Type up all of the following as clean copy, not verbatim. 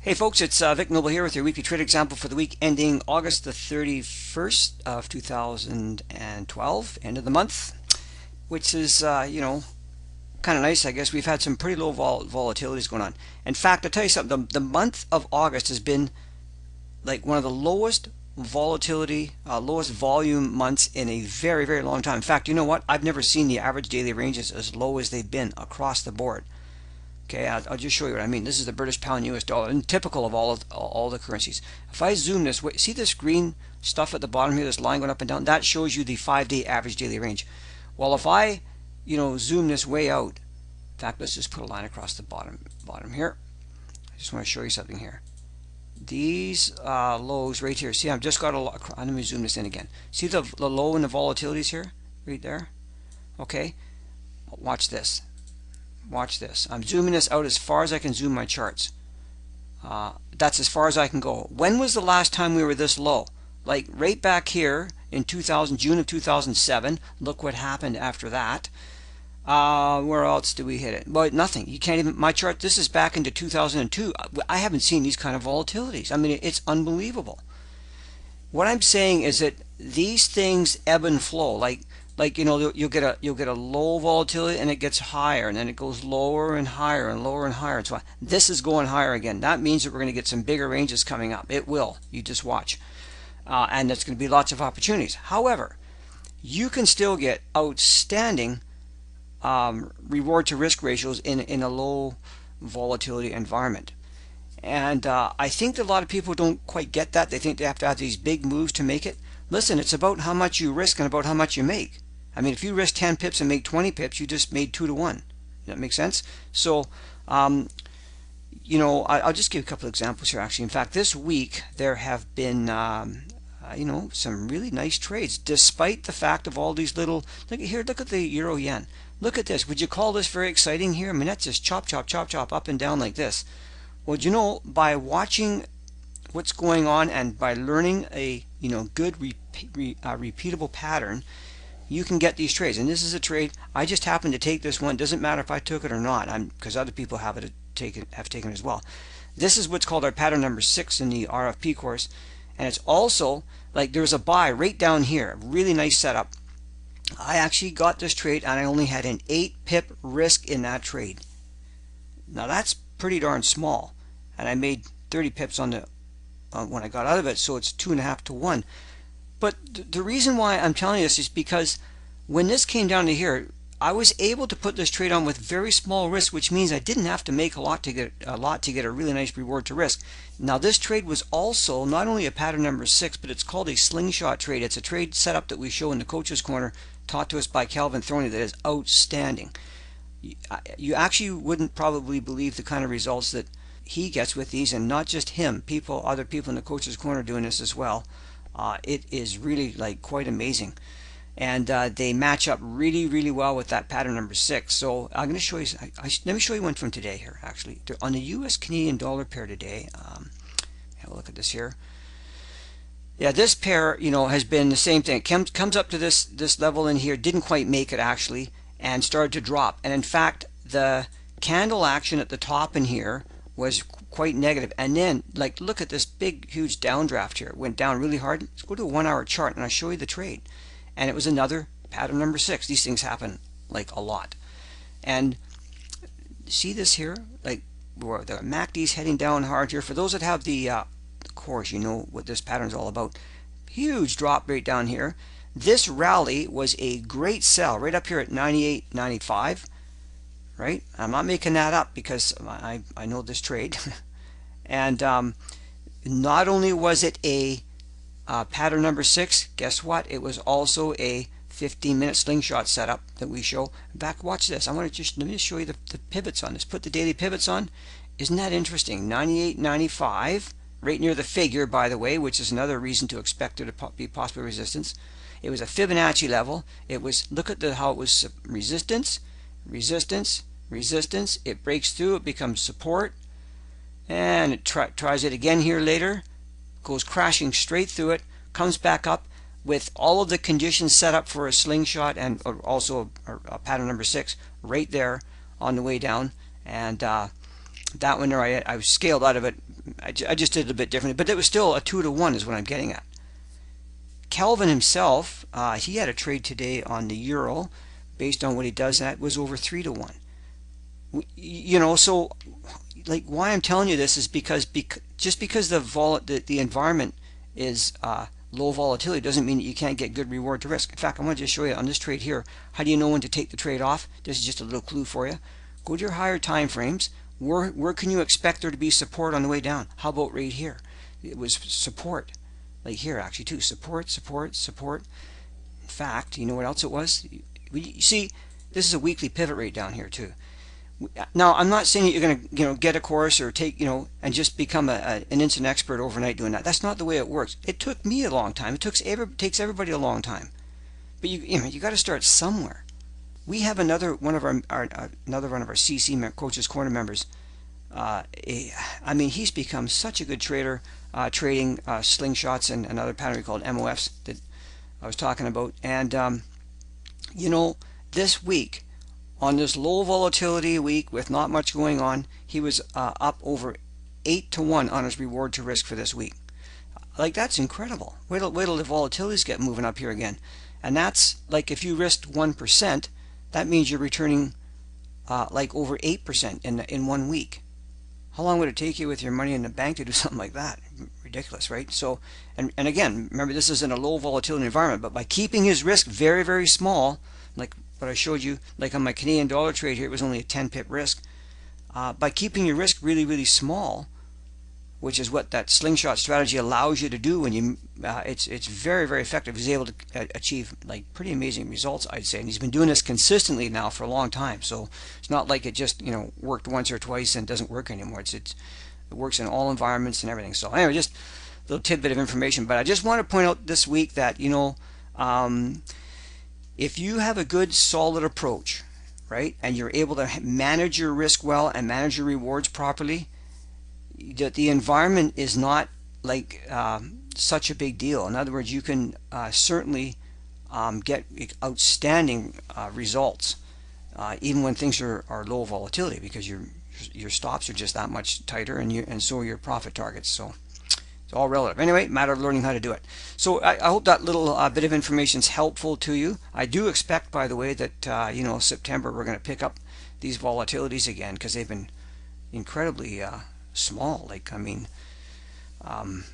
Hey folks, it's Vic Noble here with your weekly trade example for the week ending August the 31st of 2012, end of the month, which is, kind of nice, I guess. We've had some pretty low volatilities going on. In fact, I'll tell you something, the month of August has been like one of the lowest volatility, lowest volume months in a very, very long time. In fact, you know what? I've never seen the average daily ranges as low as they've been across the board. Okay, I'll just show you what I mean. This is the British pound US dollar, and typical of all the currencies. If I zoom this way, see this green stuff at the bottom here, this line going up and down? That shows you the 5-day average daily range. Well, if I, zoom this way out, in fact, let's just put a line across the bottom here. I just want to show you something here. These lows right here, see, I've just got let me zoom this in again. See the low and the volatilities here, right there? Okay, watch this. Watch this. I'm zooming this out as far as I can zoom my charts. That's as far as I can go. When was the last time we were this low? Like right back here in June of 2007. Look what happened after that. Where else do we hit it? Well, nothing. You can't even, my chart, this is back into 2002. I haven't seen these kind of volatilities. I mean, it's unbelievable. What I'm saying is that these things ebb and flow. Like you'll get a low volatility and it gets higher, and then it goes lower and higher and lower and higher and so on. This is going higher again. That means that we're going to get some bigger ranges coming up. It will. You just watch. And there's going to be lots of opportunities. However, you can still get outstanding reward to risk ratios in a low volatility environment. And I think that a lot of people don't quite get that. They think they have to have these big moves to make it. Listen, it's about how much you risk and about how much you make. I mean, if you risk 10 pips and make 20 pips, you just made 2 to 1. Does that make sense? So, I'll just give a couple of examples here, actually. In fact, this week, there have been, some really nice trades, despite the fact of all these little, look at the euro yen. Look at this. Would you call this very exciting here? I mean, that's just chop, chop, chop, chop, up and down like this. Well, by watching what's going on and by learning a, good repeatable pattern, you can get these trades. And this is a trade. I just happened to take this one. Doesn't matter if I took it or not, because other people have taken it as well. This is what's called our pattern number 6 in the RFP course, and it's also like there's a buy right down here. Really nice setup. I actually got this trade, and I only had an 8 pip risk in that trade. Now that's pretty darn small, and I made 30 pips on the when I got out of it, so it's 2.5 to 1. But the reason why I'm telling you this is because when this came down to here, I was able to put this trade on with very small risk, which means I didn't have to make a lot to get a really nice reward to risk. Now this trade was also not only a pattern number 6, but it's called a slingshot trade. It's a trade setup that we show in the Coach's Corner, taught to us by Calvin Thorney, that is outstanding. You actually wouldn't probably believe the kind of results that he gets with these, and not just him. Other people in the Coach's Corner doing this as well. It is really like quite amazing, and they match up really, really well with that pattern number 6. So I'm going to show you. Let me show you one from today here. Actually, on the U.S. Canadian dollar pair today. Have a look at this here. Yeah, this pair, has been the same thing. It comes up to this level in here, didn't quite make it actually, and started to drop. And in fact, the candle action at the top in here was quite negative, and then look at this big huge downdraft here. It went down really hard. Let's go to a 1-hour chart and I'll show you the trade. And it was another pattern number 6. These things happen like a lot. And see this here, like where the MACD's heading down hard here. For those that have the course, you know what this pattern is all about. Huge drop right down here. This rally was a great sell right up here at 98.95. Right? I'm not making that up because I know this trade. And not only was it a pattern number 6, guess what? It was also a 15-minute slingshot setup that we show. Back, watch this. Let me just show you the pivots on this. Put the daily pivots on. Isn't that interesting? 98.95, right near the figure, by the way, which is another reason to expect there to be possible resistance. It was a Fibonacci level. It was, look at how it was resistance, resistance, resistance. It breaks through, it becomes support, and it tries it again here later, goes crashing straight through it, comes back up with all of the conditions set up for a slingshot, and also a pattern number 6 right there on the way down. And that one there, I scaled out of it I just did it a bit differently, but it was still a 2-to-1 is what I'm getting at. Calvin himself, he had a trade today on the euro based on what he does at was over 3-to-1. You know, so like why I'm telling you this is because just because the environment is low volatility doesn't mean that you can't get good reward to risk. In fact, I want to just show you on this trade here, how do you know when to take the trade off? This is just a little clue for you. Go to your higher time frames. Where can you expect there to be support on the way down? How about right here? It was support, like here actually too. Support, support, support. In fact, you know what else it was? You see, this is a weekly pivot rate down here too. Now, I'm not saying that you're going to, get a course or take, and just become an instant expert overnight doing that. That's not the way it works. It took me a long time. It takes everybody a long time. But you got to start somewhere. We have another one of our CC Coaches Corner members. I mean, he's become such a good trader, trading slingshots and another pattern we called MOFs that I was talking about. And this week, on this low volatility week with not much going on, he was up over 8-to-1 on his reward to risk for this week. Like, that's incredible. Wait till the volatilities get moving up here again. And that's like if you risked 1%, that means you're returning like over 8% in 1 week. How long would it take you with your money in the bank to do something like that? Ridiculous, right? So, and again, remember, this is in a low volatility environment, but by keeping his risk very, very small, like what I showed you, like on my Canadian dollar trade here, it was only a 10 pip risk. By keeping your risk really, really small, which is what that slingshot strategy allows you to do when you, it's very, very effective. He's able to achieve like pretty amazing results, I'd say. And he's been doing this consistently now for a long time. So it's not like it just, worked once or twice and doesn't work anymore. It works in all environments and everything. So anyway, just a little tidbit of information. But I just want to point out this week that, if you have a good solid approach, right, and you're able to manage your risk well and manage your rewards properly, the environment is not like such a big deal. In other words, you can certainly get outstanding results even when things are low volatility, because your stops are just that much tighter, and so are your profit targets. So it's all relative. Anyway, matter of learning how to do it. So I hope that little bit of information is helpful to you. I do expect, by the way, that September we're going to pick up these volatilities again, because they've been incredibly small. Like, I mean,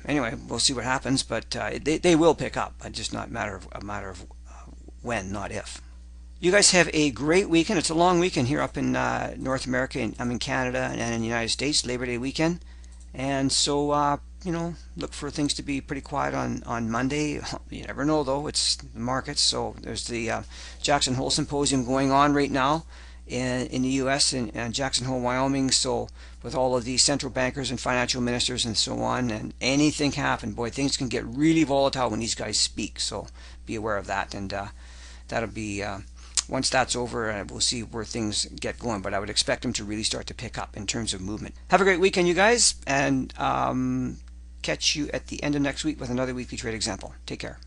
anyway, we'll see what happens, but they will pick up. It's just not a matter of when, not if. You guys have a great weekend. It's a long weekend here up in North America, and I'm in Canada and in the United States, Labor Day weekend, and so look for things to be pretty quiet on Monday. You never know, though. It's the markets. So there's the Jackson Hole Symposium going on right now in the U.S. and Jackson Hole, Wyoming. So with all of the central bankers and financial ministers and so on, and anything can happen. Boy, things can get really volatile when these guys speak. So be aware of that. And that'll be once that's over, we'll see where things get going. But I would expect them to really start to pick up in terms of movement. Have a great weekend, you guys, and catch you at the end of next week with another weekly trade example. Take care.